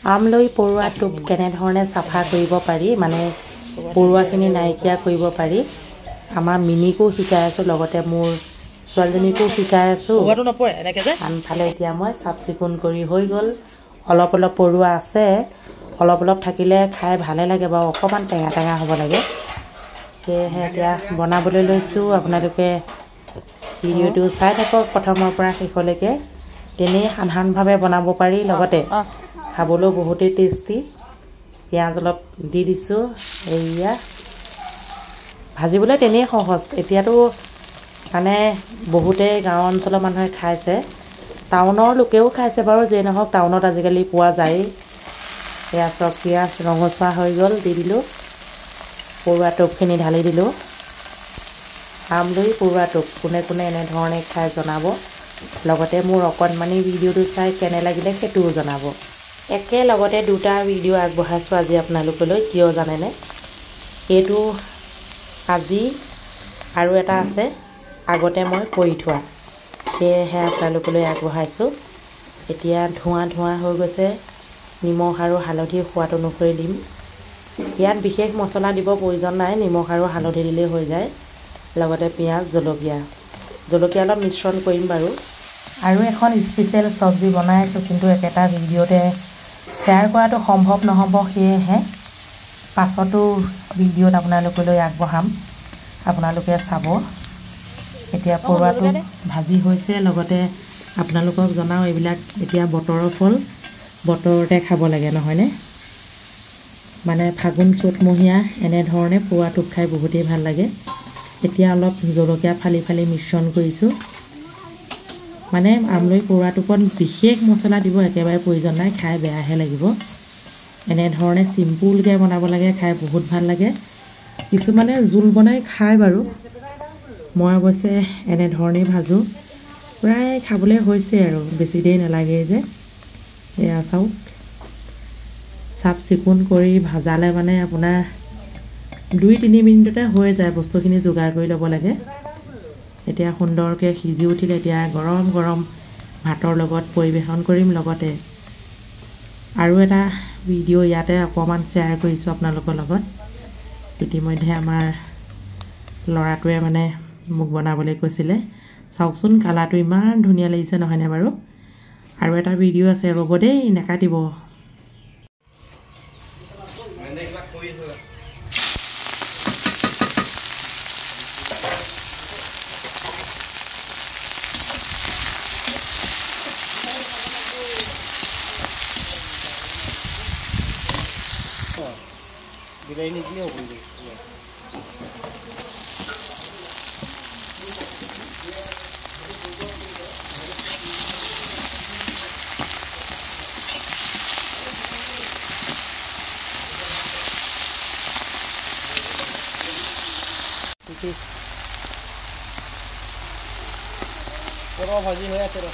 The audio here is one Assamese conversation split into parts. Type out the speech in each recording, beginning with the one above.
আমলৈ পৰুৱা টোপ কেনেধৰণে চাফা কৰিব পাৰি মানে পৰুৱাখিনি নাইকিয়া কৰিব পাৰি আমাৰ মিনিকো শিকাই আছোঁ লগতে মোৰ ছোৱালীজনীকো শিকাই আছোঁ আনফালে এতিয়া মই চাফ চিকুণ কৰি হৈ গ'ল অলপ অলপ পৰুৱা আছে অলপ অলপ থাকিলে খাই ভালে লাগে বাৰু অকণমান টেঙা টেঙা হ'ব লাগে সেয়েহে এতিয়া বনাবলৈ লৈছোঁ আপোনালোকে ভিডিঅ'টো চাই থাকক প্ৰথমৰ পৰা শেষলৈকে তেনেই সাধাৰণভাৱে বনাব পাৰি লগতে খাবলৈ বহুতেই টেষ্টি পিঁয়াজ অলপ দি দিছোঁ এয়া ভাজিবলৈ তেনেই সহজ এতিয়াতো মানে বহুতে গাঁও অঞ্চলৰ মানুহে খাইছে টাউনৰ লোকেও খাইছে বাৰু যে নহওক টাউনত আজিকালি পোৱা যায় এয়া চব পিঁয়াজ ৰঙচুৱা হৈ গ'ল দি দিলোঁ পৰুৱা টোপখিনি ঢালি দিলোঁ আমলৈ পৰুৱা টোপ কোনে কোনে এনেধৰণে খাই জনাব লগতে মোৰ অকণমানি ভিডিঅ'টো চাই কেনে লাগিলে সেইটোও জনাব একেলগতে দুটা ভিডিঅ' আগবঢ়াইছোঁ আজি আপোনালোকলৈ কিয় জানেনে এইটো আজি আৰু এটা আছে আগতে মই কৰি থোৱা সেয়েহে আপোনালোকলৈ আগবঢ়াইছোঁ এতিয়া ধোঁৱা ধোঁৱা হৈ গৈছে নিমখ আৰু হালধি সোৱাদ অনুসৰি দিম ইয়াত বিশেষ মছলা দিব প্ৰয়োজন নাই নিমখ আৰু হালধি দিলেই হৈ যায় লগতে পিঁয়াজ জলকীয়া অলপ মিশ্ৰণ কৰিম বাৰু আৰু এখন স্পেচিয়েল চব্জি বনাই আছোঁ কিন্তু একেটা ভিডিঅ'তে শ্বেয়াৰ কৰাটো সম্ভৱ নহ'ব সেয়েহে পাছতো ভিডিঅ'ত আপোনালোকলৈ আগবঢ়াম আপোনালোকে চাব এতিয়া পৰুৱাটো ভাজি হৈছে লগতে আপোনালোকক জনাওঁ এইবিলাক এতিয়া বতৰৰ ফল বতৰতে খাব লাগে নহয়নে মানে ফাগুন চ'তমহীয়া এনেধৰণে পৰুৱা টোপ খাই বহুতেই ভাল লাগে এতিয়া অলপ জলকীয়া ফালি ফালি মিশ্ৰণ কৰিছোঁ মানে আমলৈ পৰুৱা টোপত বিশেষ মছলা দিব একেবাৰে প্ৰয়োজন নাই খাই বেয়াহে লাগিব এনেধৰণে চিম্পুলকৈ বনাব লাগে খাই বহুত ভাল লাগে কিছুমানে জোল বনাই খায় বাৰু মই অৱশ্যে এনেধৰণেই ভাজোঁ প্ৰায় খাবলৈ হৈছে আৰু বেছি দেৰি নালাগে যে এয়া চাওক চাফ চিকুণ কৰি ভাজালে মানে আপোনাৰ 2-3 মিনিটতে হৈ যায় বস্তুখিনি যোগাৰ কৰি ল'ব লাগে এতিয়া সুন্দৰকৈ সিজি উঠিলে এতিয়া গৰম গৰম ভাতৰ লগত পৰিৱেশন কৰিম লগতে আৰু এটা ভিডিঅ' ইয়াতে অকণমান শ্বেয়াৰ কৰিছোঁ আপোনালোকৰ লগত ইতিমধ্যে আমাৰ ল'ৰাটোৱে মানে মোক বনাবলৈ কৈছিলে চাওকচোন কালাৰটো ইমান ধুনীয়া লাগিছে নহয়নে বাৰু আৰু এটা ভিডিঅ' আছে ৰ'ব দেই নেকাটিব बिरयानी की हो गई और भाजी है तेरा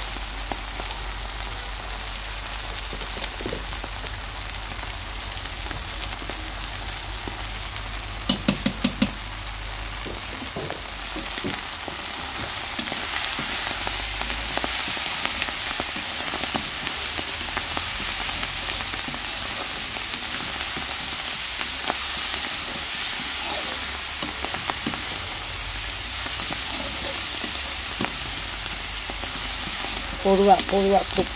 পৰুৱা টোপ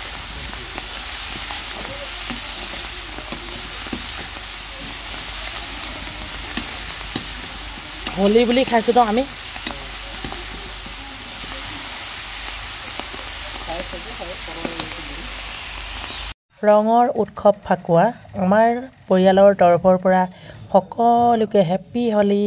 হোলী বুলি খাইছোঁ তো আমি ৰঙৰ উৎসৱ ফাকুৱা আমাৰ পৰিয়ালৰ তৰফৰ পৰা সকলোকে হেপ্পী হোলী